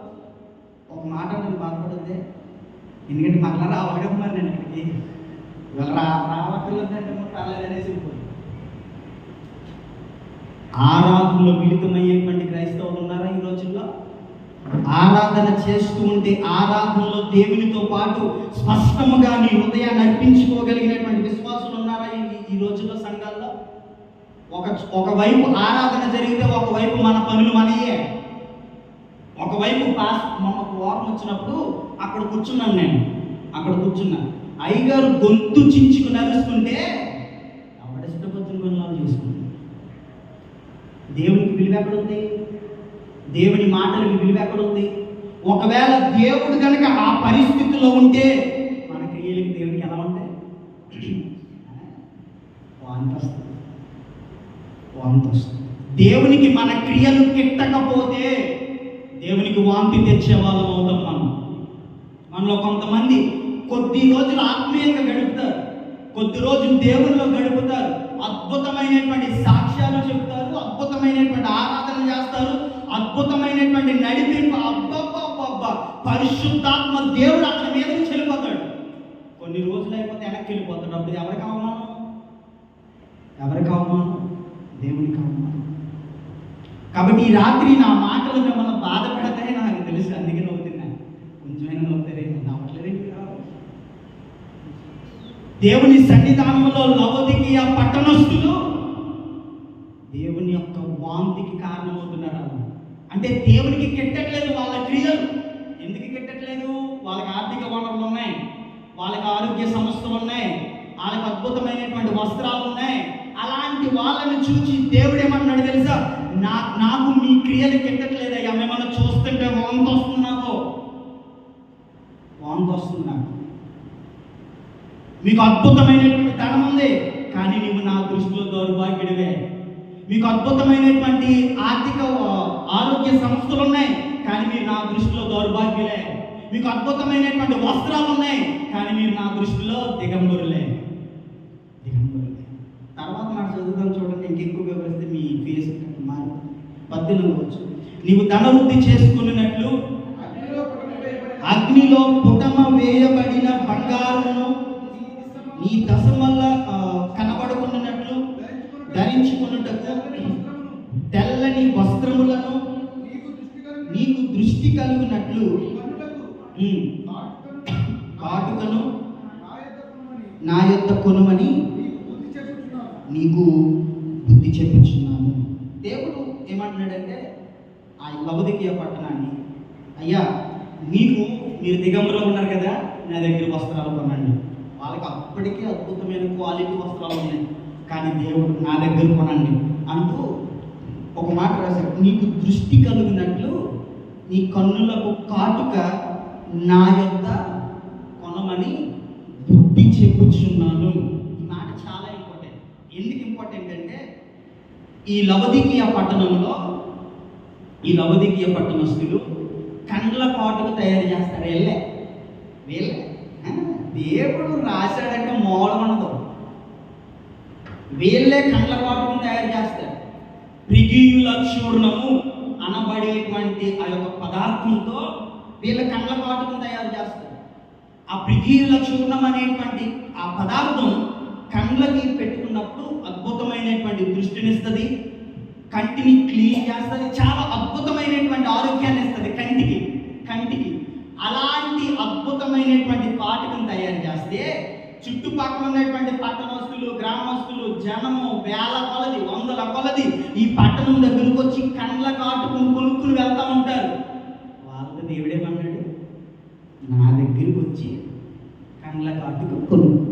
Speaker 1: ఒక మాట నేను బాధపడద్దే, ఎందుకంటే మళ్ళీ రావాలి కదా మరి నేను ఇక్కడికి రావట్లేదంటే రాలేదనేసి ఆరాధనలో మిళితమయ్యేటువంటి క్రైస్తవులు ఉన్నారా ఈ రోజుల్లో? ఆరాధన చేస్తూ ఉంటే ఆరాధనలో దేవునితో పాటు స్పష్టముగా నీ హృదయాన్ని అర్పించుకోగలిగినటువంటి విశ్వాసులు ఉన్నారా ఈ రోజుల్లో సంఘాల్లో? ఒకవైపు ఆరాధన జరిగితే ఒకవైపు మన పనులు మనయే, ఒకవైపు కోపం వచ్చినప్పుడు అక్కడ కూర్చున్నాను. అయ్యగారు గొంతు చించుకు నడుస్తుంటే ఎవడిష్టపొచ్చిన పనులు చేసుకుంటాను. దేవునికి విలువ ఎక్కడుంది? దేవుని మాటలకి విలువ ఎక్కడుంది? ఒకవేళ దేవుడు కనుక ఆ పరిస్థితిలో ఉంటే మన క్రియలకి దేవునికి ఎలా ఉంటాయి? వాంతి వస్తుంది. దేవునికి మన క్రియలు కిట్టకపోతే దేవునికి వాంతి తెచ్చే వాళ్ళం అవుతాం. మనలో కొంతమంది కొద్ది రోజులు ఆత్మీయంగా గడుపుతారు, కొద్ది రోజులు దేవునిలో గడుపుతారు, అద్భుతమైనటువంటి సాక్ష్యాలు చెప్తారు, అద్భుతమైనటువంటి ఆరాధన చేస్తారు, అద్భుతమైనటువంటి నడిపింపు. అబ్బబ్బబ్బబ్బా, పరిశుద్ధాత్మ దేవుడు అతని మీద నుంచి వెళ్ళిపోతాడు. కొన్ని రోజులు అయిపోతే వెనక్కి వెళ్ళిపోతాడు. అప్పుడు ఎవరికి అవమానం? దేవునికి అవమానం. కాబట్టి ఈ రాత్రి నా మాటలు మిమ్మల్ని బాధ పెడతాయి నాకు తెలుసు, అందుకే నవ్వుతున్నాను. కొంచెమైనా నవ్వుతారేమో, నవ్వట్లేదేంటి? దేవుని సన్నిధానంలో లవోదికీయ పట్టణస్థులు దేవుని యొక్క వాంతికి కారణమవుతున్నారు. అంటే దేవునికి కెట్టట్లేదు వాళ్ళ క్రియలు. ఎందుకు కెట్టట్లేదు? వాళ్ళకి ఆర్థిక వనరులు ఉన్నాయి, వాళ్ళకి ఆరోగ్య సమస్యలు ఉన్నాయి, వాళ్ళకి అద్భుతమైనటువంటి వస్త్రాలు ఉన్నాయి. అలాంటి వాళ్ళని చూసి దేవుడు ఏమన్నాడు తెలుసా? నాకు మీ క్రియలు కెట్టట్లేదయ్యా, మిమ్మల్ని చూస్తుంటే వాంతి వస్తుంది నాకు. మీకు అద్భుతమైనటువంటి ధనం ఉంది, కానీ నువ్వు నా దృష్టిలో దౌర్భాగ్యుడివే. మీకు అద్భుతమైనటువంటి ఆరోగ్య సమస్యలు ఉన్నాయి, కానీ మీరు నా దృష్టిలో దౌర్భాగ్యులే. మీకు అద్భుతమైనటువంటి వస్త్రాలు ఉన్నాయి, కానీ మీరు నా దృష్టిలో దిగంబరులే. తర్వాత మాట చదువుతాం చూడండి, ఇంకెక్కువ వివరిస్తే మీ ఫేస్ మారు. 18 నీవు ధనవృద్ధి చేసుకున్నట్లు అగ్నిలో పుటమ వేయబడిన బంగారును నీ దశం వల్ల కనబడుకున్నట్లు ధరించుకున్నటకు తెల్లని వస్త్రములను నీకు దృష్టి కలుగునట్లు కాటుకను నా యొద్ద కొనుమని నీకు బుద్ధి చెప్పుచున్నాను. దేవుడు ఏమంటున్నాడంటే ఆ లవోదికీయ పట్టణాన్ని, అయ్యా మీరు దిగంబరలో ఉన్నారు కదా, నా దగ్గర వస్త్రాలు కొనండి. వాళ్ళకి అప్పటికే అద్భుతమైన క్వాలిటీ వస్త్రాలు ఉన్నాయి, కానీ దేవుడు నా దగ్గర కొనండి అంటూ ఒక మాట రాశాడు. నీకు దృష్టి కలిగినట్లు నీ కన్నులకు కాటుక నా యొద్ద కొనమని బుద్ధి చెప్పుచున్నాను. ఈ మాట చాలా ఇంపార్టెంట్. ఎందుకు ఇంపార్టెంట్ అంటే ఈ లవోదికీయ పట్టణస్థులు కండ్ల కాటుకు తయారు చేస్తారు. వీళ్ళే దేవుడు రాశాడంటే మోడల్ ఉండదు. వీళ్ళే కండ్ల కాటుకుని తయారు చేస్తారు. ప్రిగియుల చూర్ణము అనబడేటువంటి ఆ యొక్క పదార్థంతో వీళ్ళ కండ్ల కాటుకుని తయారు చేస్తారు. ఆ ప్రిగియుల చూర్ణం అనేటువంటి ఆ పదార్థం కండ్లకి పెట్టుకున్నప్పుడు అద్భుతమైనటువంటి దృష్టినిస్తుంది, కంటిని క్లీన్ చేస్తుంది, చాలా అద్భుతమైనటువంటి ఆరోగ్యాన్ని ఇస్తుంది కంటికి. అలాంటి అద్భుతమైనటువంటి కాటుకను తయారు చేస్తే చుట్టుపక్కల ఉన్నటువంటి పట్టణస్తులు, గ్రామస్తులు, జనము వేల కొలది, వందల కొలది ఈ పట్టణం దగ్గరకు వచ్చి కండ్ల కాటుకుని కొనుక్కుని వెళ్తా ఉంటారు. వాళ్ళ దేవుడేమన్నాడు? నా దగ్గరికి వచ్చి కండ్ల కాటుకు కొనుక్కు.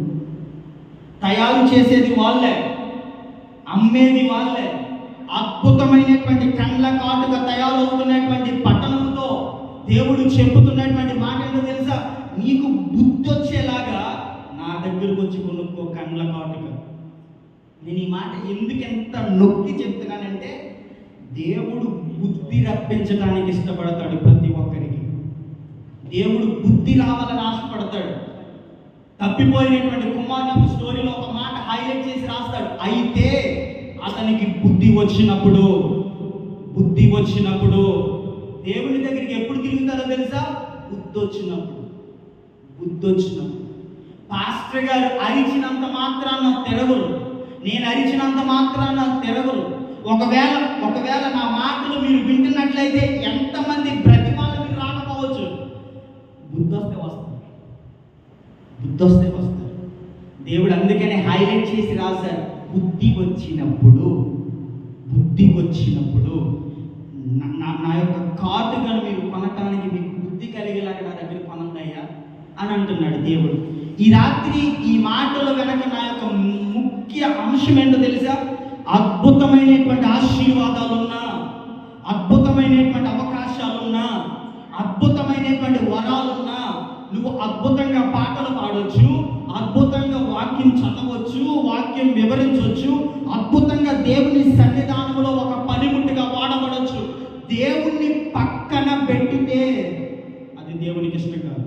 Speaker 1: తయారు చేసేది వాళ్ళే, అమ్మేది వాళ్ళే. అద్భుతమైనటువంటి కండ్ల కాటుక తయారవుతున్నటువంటి పట్టణంతో దేవుడు చెబుతున్నటువంటి మాట ఏంటో తెలుసా? నీకు బుద్ధి వచ్చేలాగా నా దగ్గరకు వచ్చి కొనుక్కో కండ్ల కాటుక. నేను ఈ మాట ఎందుకెంత నొక్కి చెప్తున్నానంటే దేవుడు బుద్ధి రప్పించడానికి ఇష్టపడతాడు. ప్రతి ఒక్కరికి దేవుడు బుద్ధి రావాలని ఆశపడతాడు. తప్పిపోయినటువంటి కుమారుని స్టోరీలో ఒక మాట హైలైట్ చేసి రాస్తాడు. అయితే అతనికి బుద్ధి వచ్చినప్పుడు దేవుని దగ్గరికి ఎప్పుడు తిరుగుతారో తెలుసా? బుద్ధి వచ్చినప్పుడు. పాస్టర్ గారు అరిచినంత మాత్రాన తిరగరు, నేను అరిచినంత మాత్రాన తిరగరు. ఒకవేళ నా మాటలు మీరు వింటున్నట్లయితే ఎంతమంది బ్రతిమాలు మీరు రాకపోవచ్చు. బుద్ధి వస్తే వస్తారు. దేవుడు అందుకనే హైలైట్ చేసి రాశారు. బుద్ధి వచ్చినప్పుడు నా యొక్క కాటుకను మీరు కొనటానికి మీకు బుద్ధి బుద్ధి కలిగేలాగా నా దగ్గర కొనందయ్యా అని అంటున్నాడు దేవుడు. ఈ రాత్రి ఈ మాటలు వెనక నా యొక్క ముఖ్య అంశం ఏంటో తెలుసా? అద్భుతమైనటువంటి ఆశీర్వాదాలున్నా, అద్భుతమైనటువంటి అవకాశాలున్నా, అద్భుతమైనటువంటి వరాలున్నా, నువ్వు అద్భుతంగా పాటలు పాడవచ్చు, అద్భుతంగా వాక్యం చదవచ్చు, వాక్యం వివరించవచ్చు, అద్భుతంగా దేవుని సన్నిధానంలో ఒక పనిముట్టుగా వాడబడవచ్చు. దేవుణ్ణి పక్కన పెట్టితే అది దేవునికి ఇష్టం కాదు.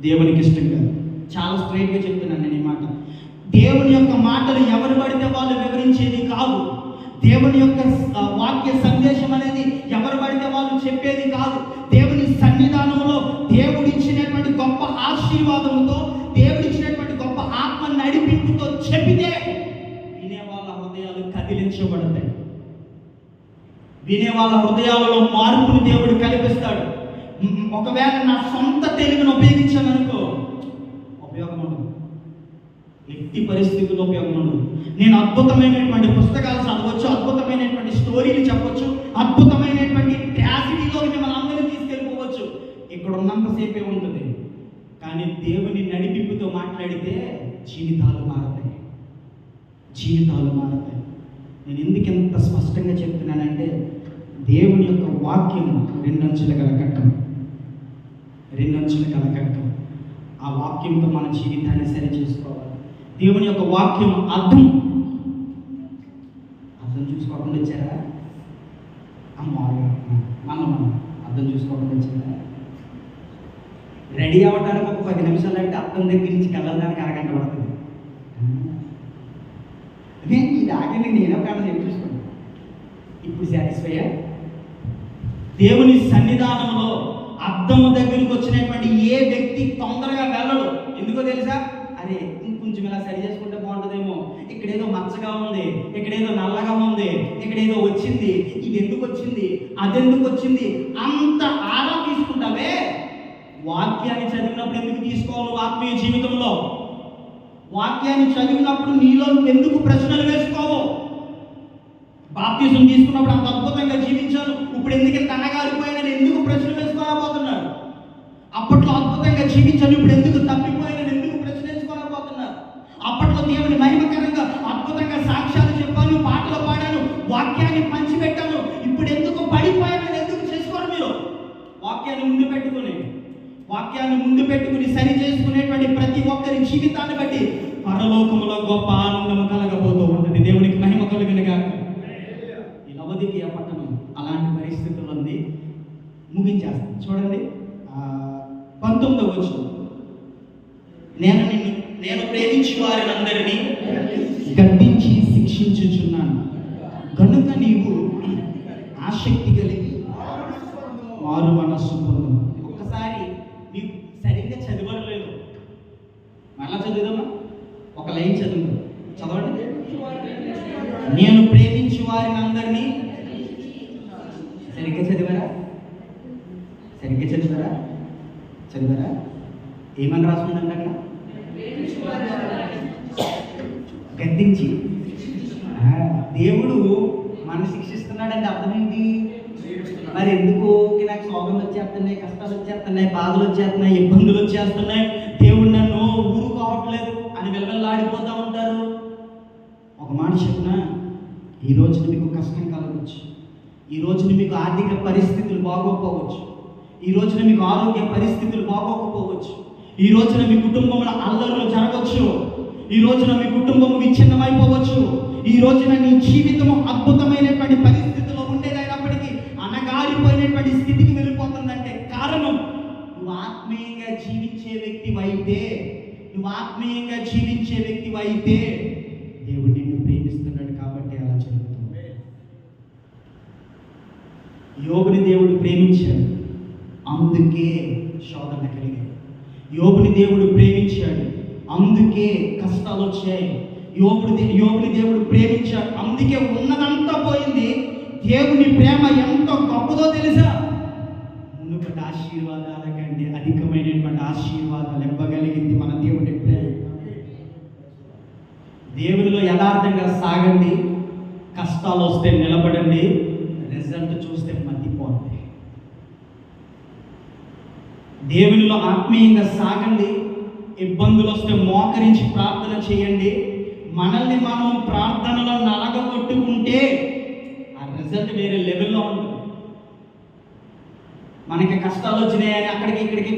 Speaker 1: దేవునికి ఇష్టం కాదు. చాలా స్ట్రైట్గా చెప్తున్నాను నేను ఈ మాట. దేవుని యొక్క మాటలు ఎవరు పడితే వాళ్ళు వివరించేది కాదు. దేవుని యొక్క వాక్య సందేశం అనేది ఎవరు పడితే వాళ్ళు చెప్పేది కాదు. దేవుని సన్నిధానంలో దేవుడిచ్చినటువంటి గొప్ప ఆశీర్వాదంతో, దేవుడిచ్చినటువంటి గొప్ప ఆత్మ నడిపింపుతో చెప్పితే వినేవాళ్ళ హృదయాలు కదిలించబడతాయి. వినేవాళ్ళ హృదయాలలో మార్పును దేవుడు కల్పిస్తాడు. ఒకవేళ నా సొంత తెలివిని ఉపయోగించాను అనుకో, ఉపయోగం ఉండదు. ఎట్టి పరిస్థితుల్లో ఉపయోగం ఉండదు. నేను అద్భుతమైనటువంటి పుస్తకాలు చదవచ్చు, అద్భుతమైనటువంటి స్టోరీలు చెప్పవచ్చు, అద్భుతమైనటువంటి ట్రాజిడీలో మిమ్మల్ని అందరినీ తీసుకెళ్ళిపోవచ్చు. ఇక్కడ ఉన్నంతసేపే ఉంటుంది. కానీ దేవుని నడిపింపుతో మాట్లాడితే జీవితాలు మారతాయి. జీవితాలు మారతాయి. నేను ఎందుకు ఎంత స్పష్టంగా చెప్తున్నానంటే, దేవుని యొక్క వాక్యం రెండంచుల గల కట్టం. రెండంచుల గల కట్టం. ఆ వాక్యంతో మన జీవితాన్ని సరి చేసుకోవాలి. దేవుని యొక్క వాక్యం అర్థం చూసుకోకుండా వచ్చారా? మనం అర్థం చూసుకోకుండా వచ్చారా? రెడీ అవ్వడానికి ఒక 10 నిమిషాలు అంటే అర్థం దగ్గర నుంచి కళ్ళడానికి అరగంట పడుతుంది. ఈ దాకా నేనే కాదు చెప్పి చూసుకోండి. ఇప్పుడు సాటిస్ఫై దేవుని సన్నిధానంలో అద్దము దగ్గరికి వచ్చినటువంటి ఏ వ్యక్తి తొందరగా వెళ్ళడు. ఎందుకో తెలుసా? అరే ఇంకొంచెం ఇలా సరి చేసుకుంటే బాగుంటుందేమో, ఇక్కడేదో మచ్చగా ఉంది, ఇక్కడేదో నల్లగా ఉంది, ఇక్కడేదో వచ్చింది, ఇది ఎందుకు వచ్చింది, అదెందుకు వచ్చింది, అంత ఆరా తీసుకుంటావే. వాక్యాన్ని చదివినప్పుడు ఎందుకు తీసుకోవాలి? ఆత్మీయ జీవితంలో వాక్యాన్ని చదివినప్పుడు నీలో నువ్వు ఎందుకు ప్రశ్నలు వేసుకోవు? బాప్తిజం తీసుకున్నప్పుడు అంత అద్భుతంగా జీవించాను, ఇప్పుడు ఎందుకు తనగారిపోయినని ఎందుకు ప్రశ్న వేసుకోలేకపోతున్నారు? అప్పట్లో అద్భుతంగా జీవించాను, ఇప్పుడు ఎందుకు తప్పిపోయినని ఎందుకు ప్రశ్న వేసుకోలేకపోతున్నారు? అప్పట్లో దేవుని మహిమకరంగా అద్భుతంగా సాక్ష్యాలు చెప్పాను, పాటలు పాడాను, వాక్యాన్ని పంచిపెట్టాను, ఇప్పుడు ఎందుకు పడిపోయానని ఎందుకు చేసుకోరు మీరు? వాక్యాన్ని ముందు పెట్టుకుని సరి చేసుకునేటువంటి ప్రతి ఒక్కరి జీవితాన్ని బట్టి పరలోకములో గొప్ప ఆనందము కలగబోతూ ఉంటుంది. దేవునికి మహిమ కలుగునుగా. ఈ లవదికీయ పట్టణం అలాంటి పరిస్థితుల్లో ఉంది. ముగించేస్తాను చూడండి. 19వ వచనం, నేను ప్రేమించి వారిని అందరినీ గద్దించి శిక్షించుచున్నాను, కనుక నీవు ఆసక్తి కలిగి మారు మనస్సు పొందు. ఒక్కసారి నీకు సరిగ్గా చదవలేదు, మళ్ళా చదువుదామా? ఒక లైన్ చదవండి. నేను ప్రేమించి వారిని అందరినీ సరిగ్గా చదివారా? ఏమని రాస్తుందండి అక్కడ? గద్దించి. దేవుడు మన శిక్షిస్తున్నాడంటే అర్థం ఏంటి? మరి ఎందుకు నాకు శోభలు వచ్చేస్తున్నాయి, కష్టాలు వచ్చేస్తున్నాయి, బాధలు వచ్చేస్తున్నాయి, ఇబ్బందులు వచ్చేస్తున్నాయి, దేవుడు నన్ను ఊరుకోవట్లేదు అని వెలవెల్లాడిపోతూ ఉంటారు. ఒక మాట చెప్పిన, ఈ రోజున మీకు కష్టం కలగవచ్చు, ఈ రోజున మీకు ఆర్థిక పరిస్థితులు బాగోకపోవచ్చు, ఈ రోజున మీకు ఆరోగ్య పరిస్థితులు బాగోకపోవచ్చు, ఈ రోజున మీ కుటుంబంలో అల్లర్లు జరగవచ్చు, ఈ రోజున మీ కుటుంబం విచ్ఛిన్నమైపోవచ్చు, ఈ రోజున నీ జీవితం అద్భుతమైనటువంటి పరిస్థితిలో ఉండేదైనప్పటికీ అనగారిపోయినటువంటి స్థితికి వెళ్ళిపోతుందంటే కారణం నువ్వు ఆత్మీయంగా జీవించే వ్యక్తివైతే దేవుడు నిన్ను ప్రేమిస్తున్నాడు కాబట్టి అలా జరుగుతుంది. యోబుని దేవుడు ప్రేమించాడు, అందుకే శోధన కలిగాయి. యోబుని దేవుడు ప్రేమించాడు, అందుకే కష్టాలు వచ్చాయి. యోబుని దేవుడు ప్రేమించాడు, అందుకే ఉన్నదంతా పోయింది. దేవుని ప్రేమ ఎంతో గొప్పదో తెలుసా? మునుపటి ఆశీర్వాదాల కంటే అధికమైనటువంటి ఆశీర్వాదాలు ఇవ్వగలిగింది మన దేవుడి ప్రేమ. దేవునిలో యథార్థంగా సాగండి, కష్టాలు వస్తే నిలబడండి, రిజల్ట్ చూస్తే మతిపోతాయి. దేవునిలో ఆత్మీయంగా సాగండి. ఇబ్బందులు వస్తే మోకరించి ప్రార్థన చేయండి. మనల్ని మనం ప్రార్థనలో నలగొట్టుకుంటే ఆ రిజల్ట్ వేరే లెవెల్లో ఉంటుంది. మనకి కష్టాలు వచ్చినాయని ఇక్కడికి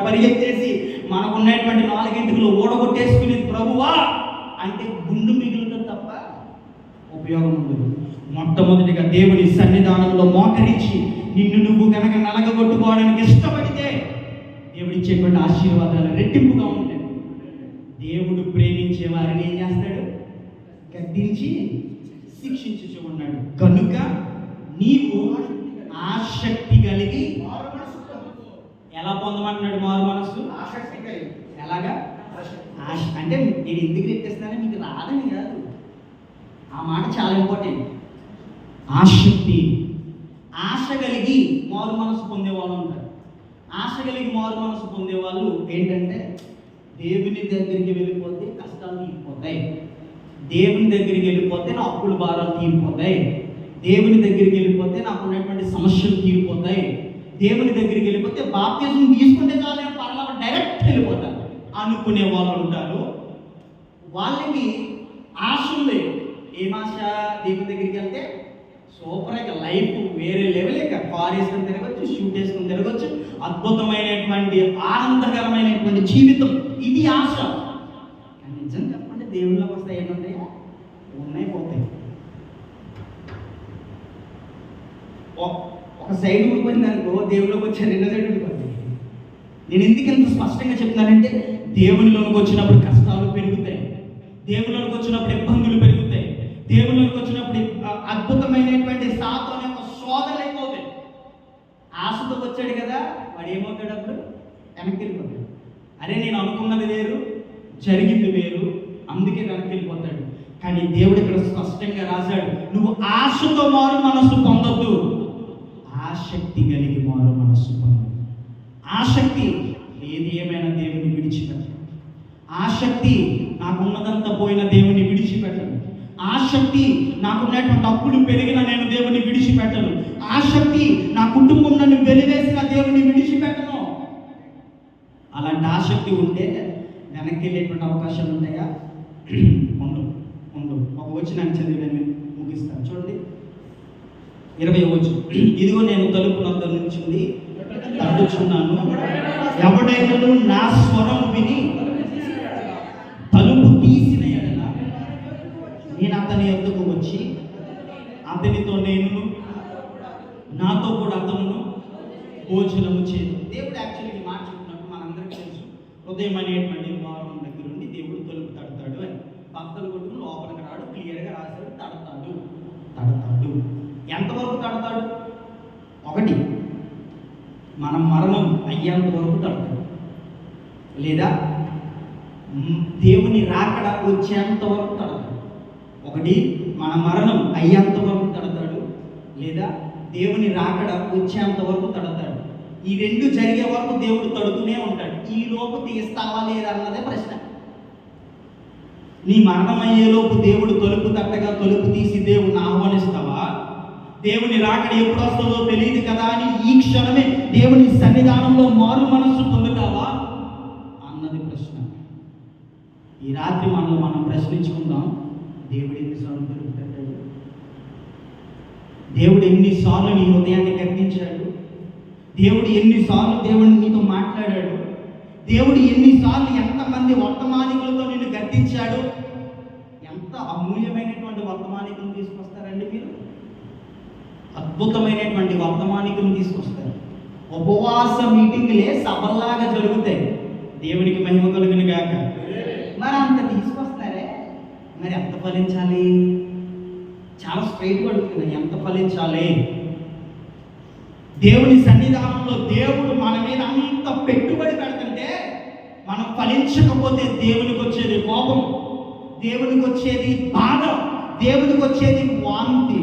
Speaker 1: పరిగెత్తేసి మనకు ఉన్నటువంటి 4 ఇంటిలో ఓడగొట్టేసుకునేది ప్రభువా అంటే గుండు మిగులుతుంది తప్ప ఉపయోగం ఉండదు. మొట్టమొదటిగా దేవుని సన్నిధానంలో మోకరించి నిన్ను నువ్వు కనుక నలగగొట్టుకోవడానికి ఇష్టపడితే దేవుడిచ్చేటువంటి ఆశీర్వాదాలు రెట్టింపుగా ఉంటాయి. దేవుడు ప్రేమించే వారిని ఏం చేస్తాడు? గద్దించి శిక్షించుచు ఉన్నాడు. కనుక నీవు ఆసక్తి కలిగి ఎలా పొందమంటున్నాడు? మారు మనస్సు ఆసక్తి కలిగి. ఎలాగా? అంటే నేను ఎందుకు ఎత్తేస్తానని మీకు రాదని కాదు, ఆ మాట చాలా ఇంపార్టెంట్. ఆసక్తి, ఆశ కలిగి మారు మనసు పొందేవాళ్ళు ఉంటారు. ఆశ కలిగి మారు మనసు పొందేవాళ్ళు ఏంటంటే దేవుని దగ్గరికి వెళ్ళిపోతే కష్టాలు తీరిపోతాయి, దేవుని దగ్గరికి వెళ్ళిపోతే నా అప్పుల భారాలు తీరిపోతాయి, దేవుని దగ్గరికి వెళ్ళిపోతే నాకు ఉన్నటువంటి సమస్యలు తీరిపోతాయి, దేవుని దగ్గరికి వెళ్ళిపోతే బాప్తిజం తీసుకుంటే చాలు పర్లేదు డైరెక్ట్ వెళ్ళిపోతారు అనుకునే వాళ్ళు ఉంటారు. వాళ్ళకి ఆశలు లేవు. ఏం ఆశ? దేవుని దగ్గరికి వెళ్తే సూపర్గా లైఫ్ వేరే లెవెల్, ఇక కార్ వేసుకొని తిరగచ్చు, షూట్ వేసుకొని తిరగచ్చు, అద్భుతమైనటువంటి ఆనందకరమైనటువంటి జీవితం, ఇది ఆశ. కానీ నిజం చెప్పండి, దేవుళ్ళకి వస్తాయి ఏముంటాయా? ఉన్నాయి, పోతాయి. ఒక సైడ్ ఊడిపోయింది అనుకో, దేవుళ్ళకి వచ్చే 2 సైడ్ ఊడిపోతుంది. నేను ఎందుకు ఎంత స్పష్టంగా చెప్తున్నానంటే దేవునిలోకి వచ్చినప్పుడు కష్టాలు పెరుగుతాయి, దేవునిలోకి వచ్చినప్పుడు ఇబ్బందులు పెరుగుతాయి, దేవునిలోకి వచ్చినప్పుడు అద్భుతమైనటువంటి సాతాను యొక్క శోధనలు అయిపోతాయి. ఆశతో వచ్చాడు కదా, వాడు ఏమవుతాడు? అప్పుడు వెనక్కి వెళ్ళిపోతాడు. అరే నేను అనుకున్నది వేరు, జరిగింది వేరు, అందుకే వెనక్కి వెళ్ళిపోతాడు. కానీ దేవుడు ఇక్కడ స్పష్టంగా రాశాడు, నువ్వు ఆశతో మారు మనస్సు పొందొద్దు, ఆసక్తి కలిగి మారు మనస్సు పొందొద్దు. ఆసక్తి ఏది ఏమైనా దేవుని విడిచిపెట్టదు. ఆసక్తి నాకున్నదంతా పోయిన దేవుని విడిచిపెట్టను. ఆసక్తి నాకున్నటువంటి అప్పులు పెరిగిన నేను దేవుని విడిచిపెట్టను. ఆసక్తి నా కుటుంబం నన్ను వెలివేసిన దేవుని విడిచిపెట్టను. అలాంటి ఆసక్తి ఉంటే వెనక్కి వెళ్ళేటువంటి అవకాశాలు ఉంటాయా? ఉండవు. ఒక వచనాన్ని చదివి నేను ముగిస్తాను. చూడండి, 20వ వచనం. ఇదిగో నేను తలుపు వద్ద నిల్చుండి తట్టుచున్నాను, ఎవడైనా నా స్వరం విని తలుపు తీసిన ఎడల నేను అతని యొద్దకు వచ్చి అతనితో నేను నాతో కూడా అతను భోజనము చేయదు. దేవుడు యాక్చువల్లీ మాట చెప్పినప్పుడు మనందరికీ తెలుసు, హృదయం అనేటువంటి ద్వారం దగ్గర ఉండి దేవుడు తలుపు తడతాడు అని. భక్తులు కొట్టుకుని లోపలికి రాడు, క్లియర్గా రాశాడు, తడతాడు. ఎంతవరకు తడతాడు? 1, మనం మరణం అయ్యేంత వరకు తడతాడు, లేదా దేవుని రాకడ వచ్చేంత వరకు తడతాడు. 1, మన మరణం అయ్యేంత వరకు తడతాడు, లేదా దేవుని రాకడ వచ్చేంత వరకు తడతాడు. ఈ 2 జరిగే వరకు దేవుడు తడుతూనే ఉంటాడు. ఈ లోపు తీస్తావా లేదా అన్నదే ప్రశ్న. నీ మరణం అయ్యేలోపు దేవుడు తలుపు తట్టగా తలుపు తీసి దేవుడిని ఆహ్వానిస్తావా? దేవుని రాకడ ఎప్పుడు వస్తుందో తెలియదు కదా అని ఈ క్షణమే దేవుని సన్నిధానంలో మారు మనస్సు పొందుతావా అన్నది ప్రశ్న. ఈ రాత్రి మనం ప్రశ్నించుకుందాం, దేవుడు ఎన్నిసార్లు తలుపు తట్టాడు? దేవుడు ఎన్నిసార్లు నీ హృదయాన్ని గర్తించాడు? దేవుడు ఎన్నిసార్లు దేవుడిని నీతో మాట్లాడాడు? దేవుడు ఎన్నిసార్లు ఎంతమంది వర్తమానికులతో నిన్ను గర్తించాడు? ఎంత అమూల్యమైనటువంటి వర్తమానికులను తీసుకొస్తారండి మీరు? అద్భుతమైనటువంటి వర్తమానికులను తీసుకొస్తారు. ఉపవాస మీటింగ్లే సభల్లాగా జరుగుతాయి. దేవునికి మహిమ కలుగును గాక. మరి అంత తీసుకొస్తారే, మరి ఎంత ఫలించాలి? చాలా స్ట్రైట్గా అడుగుతున్నా, ఎంత ఫలించాలి? దేవుని సన్నిధానంలో దేవుడు మన మీద అంత పెట్టుబడి పెడుతుంటే మనం ఫలించకపోతే దేవునికి వచ్చేది కోపం, దేవునికి వచ్చేది బాధ, దేవునికి వచ్చేది వాంతి.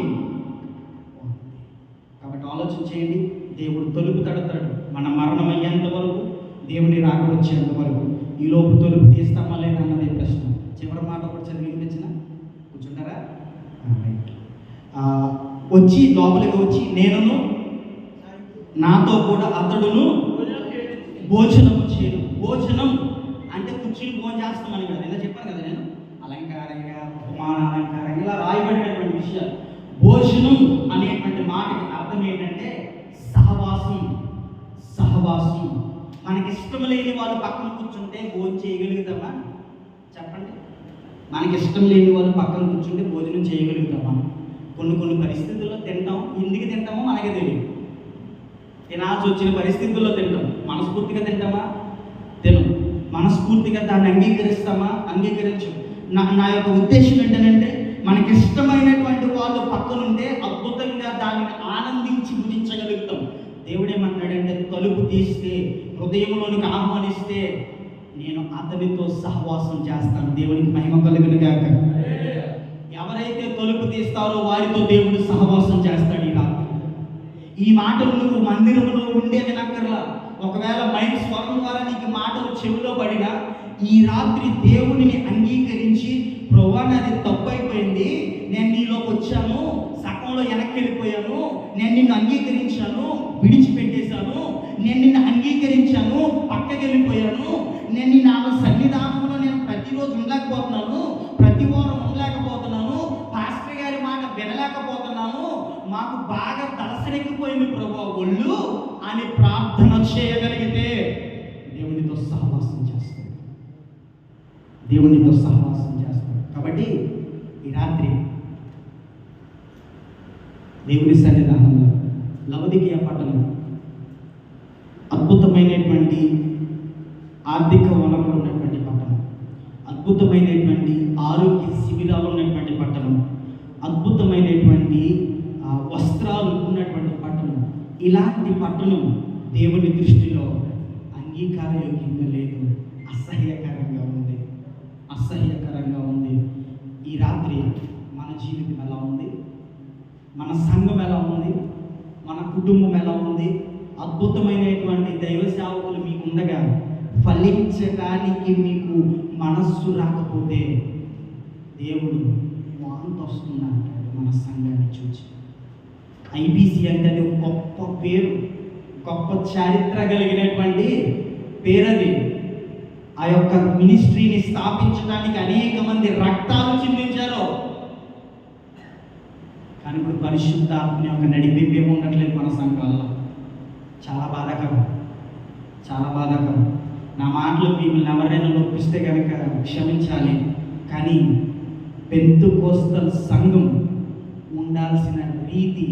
Speaker 1: కాబట్టి ఆలోచన చేయండి, దేవుడు తలుపు తడతాడు మన మరణం అయ్యేంత వరకు, దేవుని రాకడ వచ్చేంత వరకు. ఈ లోపు తలుపు తీస్తామా లేదా అన్నదే ప్రశ్న. చివరి మాట ఒకటి చదివి వినిపించిన కూర్చుంటారా? వచ్చి లోపలికి వచ్చి నేనును నాతో కూడా అతడును భోజనము చేయడం. భోజనం అంటే కూర్చుని భోజనం చేస్తామని కదా, ఇలా చెప్పాను కదా నేను, అలంకారంగా ఉపమాన అలంకారంగా ఇలా రాయబడినటువంటి విషయాలు. భోజనం అనేటువంటి మాటకి అర్థం ఏంటంటే సహవాసం. సహవాసం. మనకి ఇష్టం లేని వాళ్ళు పక్కన కూర్చుంటే భోజనం చేయగలుగుతామా? చెప్పండి. మనకి ఇష్టం లేని వాళ్ళు పక్కన కూర్చుంటే భోజనం చేయగలుగుతామా? కొన్ని పరిస్థితుల్లో తింటాం, ఎందుకు తింటామో మనకే తెలియదు. తినాల్సి వచ్చిన పరిస్థితుల్లో తింటాం. మనస్ఫూర్తిగా తింటామా? తినం. మనస్ఫూర్తిగా దాన్ని అంగీకరిస్తామా? అంగీకరించం. నా యొక్క ఉద్దేశం ఏంటంటే మనకి ఇష్టమైనటువంటి వాళ్ళు పక్కనుంటే అద్భుతంగా దాన్ని ఆనందించి భుజించగలుగుతాం. దేవుడు ఏమన్నాడంటే తలుపు తీస్తే, హృదయంలోనికి ఆహ్వానిస్తే నేను అతనితో సహవాసం చేస్తాను. దేవునికి మహిమ కలుగును గాక. ఎవరైతే తలుపు తీస్తారో వారితో దేవుడు సహవాసం చేస్తాడు. ఈ రాత్రి ఈ మాటలు నువ్వు మందిరంలో ఉండే వినక్కర్లా. ఒకవేళ మైండ్ స్వరం ద్వారా నీకు మాటలు చెవిలో పడినా ఈ రాత్రి దేవుడిని అంగీకరించి, ప్రభువా నాది తప్పు అయిపోయింది, నేను నీలోకి వచ్చాను, సకంలో వెనక్కి వెళ్ళిపోయాను, నేను నిన్ను అంగీకరించాను, విడిచిపెట్టేశాను, నేను నిన్ను అంగీకరించాను, పక్కకి వెళ్ళిపోయాను, నేను నీ నా సన్నిధానంలో నేను ప్రతిరోజు ఉండలేకపోతున్నాను, ప్రతి వారం ఉండలేకపోతున్నాను, పాస్టర్ గారి మాట వినలేకపోతున్నాను, మాకు బాగా దళసరెక్కిపోయింది ప్రభువా ఒళ్ళు అని ప్రార్థన చేయగలిగితే దేవునితో సహవాసం చేస్తాడు. దేవునితో సహవాసం చేస్తాడు. కాబట్టి ఈ రాత్రి దేవుని సన్నిధానంలో లవదికీయ పట్టణం అద్భుతమైనటువంటి ఆర్థిక వనరులు ఉన్నటువంటి పట్టణం, అద్భుతమైనటువంటి ఆరోగ్య శిబిరాలు ఉన్నటువంటి పట్టణం, అద్భుతమైనటువంటి వస్త్రాలు ఉన్నటువంటి పట్టణం. ఇలాంటి పట్టణం దేవుని దృష్టిలో అంగీకారయోగ్యంగా లేదు, అసహ్యకరంగా ఉంది, అసహ్యకరంగా ఉంది. ఈ రాత్రి మన జీవితం ఎలా ఉంది? మన సంఘం ఎలా ఉంది? మన కుటుంబం ఎలా ఉంది? అద్భుతమైనటువంటి దైవ సేవకులు మీకు ఉండగా ఫలించడానికి మీకు మనస్సు రాకపోతే దేవుడు వాంతి వస్తుందంటాడు మన సంఘాన్ని చూసి. ఐబీసీ అంటే అది గొప్ప పేరు, గొప్ప చారిత్ర కలిగినటువంటి పేరది. ఆ యొక్క మినిస్ట్రీని స్థాపించడానికి అనేక మంది రక్తాలు చిందించారు. కానీ ఇప్పుడు పరిశుద్ధాత్మ యొక్క నడిపింపే ఉండట్లేదు మన సంఘాల్లో. చాలా బాధాకరం, చాలా బాధాకరం. నా మాటలు మిమ్మల్ని ఎవరైనా నొప్పిస్తే కనుక క్షమించాలి. కానీ పెంతెకోస్తల్ సంఘం ఉండాల్సిన రీతి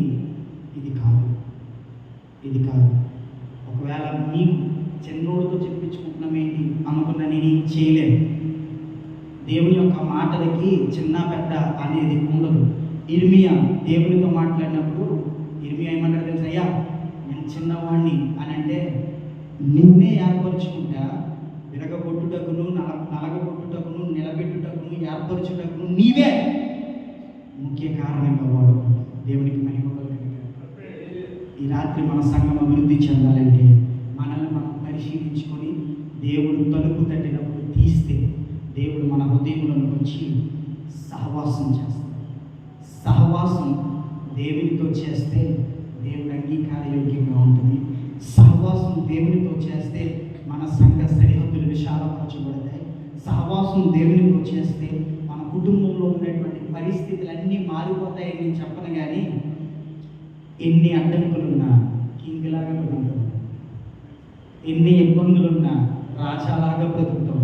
Speaker 1: ఇది కాదు, ఇది కాదు. ఒకవేళ మీకు చిన్నోడితో చెప్పించుకుంటున్నాం ఏంటి అనుకున్న నేను ఏం చేయలేను. దేవుని యొక్క మాటలకి చిన్న పెద్ద అనేది ఉండదు. ఇర్మియా దేవునితో మాట్లాడినప్పుడు ఇర్మియా ఏమంటారు తెలుసు? అయ్యా నేను చిన్నవాడిని అని అంటే, నిన్నే ఏర్పరచుకుంటా, విరగబొట్టుటకును నలగబొట్టుటకును నిలబెట్టుటకును ఏర్పరచుటకును నీవే ముఖ్య కారణంగా వాడుకుంటా. దేవునికి మహిమ కలుగును. ఈ రాత్రి మన సంఘం అభివృద్ధి చెందాలంటే మనల్ని మనం పరిశీలించుకొని దేవుడు తలుపు తట్టినప్పుడు తీస్తే దేవుడు మన హృదయంలో వచ్చి సహవాసం చేస్తాడు. సహవాసం దేవునితో చేస్తే దేవుడు అంగీకారయోగ్యంగా ఉంటుంది. సహవాసం దేవునితో చేస్తే మన సంఘ సరిహద్దులు విశాలపరచబడతాయి. సహవాసం దేవునితో చేస్తే మన కుటుంబంలో ఉన్నటువంటి పరిస్థితులన్నీ మారిపోతాయని నేను చెప్పను. కానీ ఎన్ని అడ్డంకులున్నా కింగ్లాగా బ్రతుకుతాం, ఎన్ని ఇబ్బందులున్నా రాజాలాగా బ్రతుకుతాం,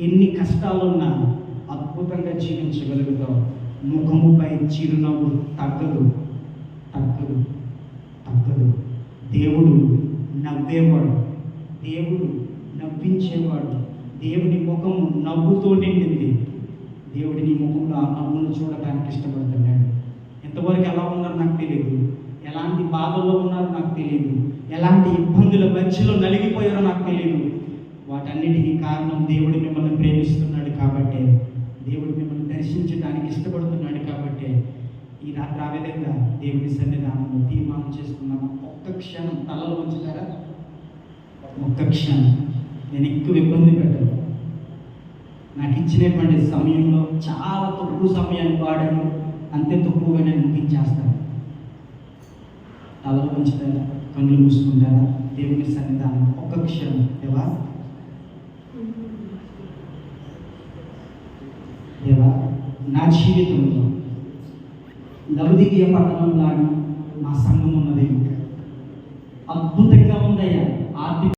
Speaker 1: ఎన్ని కష్టాలున్నా అద్భుతంగా జీవించగలుగుతాం. ముఖముపై చిరునవ్వు తగ్గదు, తగ్గదు, తగ్గదు. దేవుడు నవ్వేవాడు, దేవుడు నవ్వించేవాడు. దేవుని ముఖము నవ్వుతో నిండింది. దేవుడిని ముఖంలో ఆ నవ్వును చూడటానికి ఇష్టపడుతున్నాడు. ఎంతవరకు ఎలా ఉన్నారో నాకు తెలియదు, ఎలాంటి బాధల్లో ఉన్నారో నాకు తెలియదు, ఎలాంటి ఇబ్బందుల మధ్యలో నలిగిపోయారో నాకు తెలియదు. వాటన్నిటికీ కారణం దేవుడు మిమ్మల్ని ప్రేమిస్తున్నాడు కాబట్టి, దేవుడు మిమ్మల్ని దర్శించడానికి ఇష్టపడుతున్నాడు కాబట్టి ఈ రాత్రి ఆ విధంగా దేవుని సన్నిధానంలో తీర్మానం చేసుకున్నాము. ఒక్క క్షణం తలలో ఉంచుతారా? ఒక్క క్షణం. నేను ఎక్కువ ఇబ్బంది పెట్టను. నాకు ఇచ్చినటువంటి సమయంలో చాలా తక్కువ సమయాన్ని వాడాను, అంతే తక్కువగా నేను ముగించేస్తాను. తలలో ఉంచుతారా? కళ్ళు మూసుకుంటారా? దేవుని సన్నిధానం ఒక్క క్షణం. దేవా దేవా, నా జీవితంలో లౌదికీయ పట్టణంలాగా మా సంఘం ఉన్నది. అద్భుతంగా ఉందయ్యా. ఆర్థిక